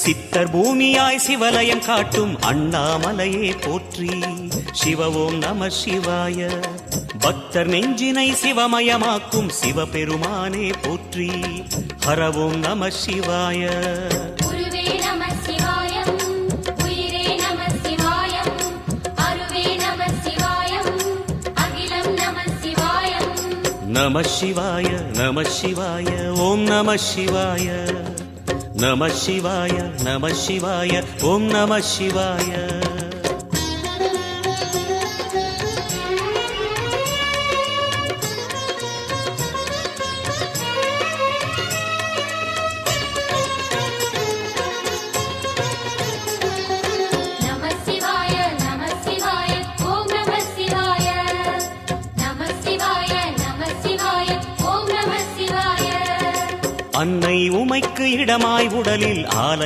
சித்தர் பூமியாய் சிவலயம் காட்டும் அண்ணாமலையே போற்றி. சிவ ஓம் நம சிவாய. பக்தர் நெஞ்சினை சிவமயமாக்கும் சிவபெருமானே போற்றி. ஹர ஓம் நம சிவாய. நம சிவாய நம சிவாய ஓம் நம சிவாய. நம சிவாய நம சிவாய ஓம் நம சிவாய. அன்னை உமைக்கு இடமாய் உடலில் ஆலை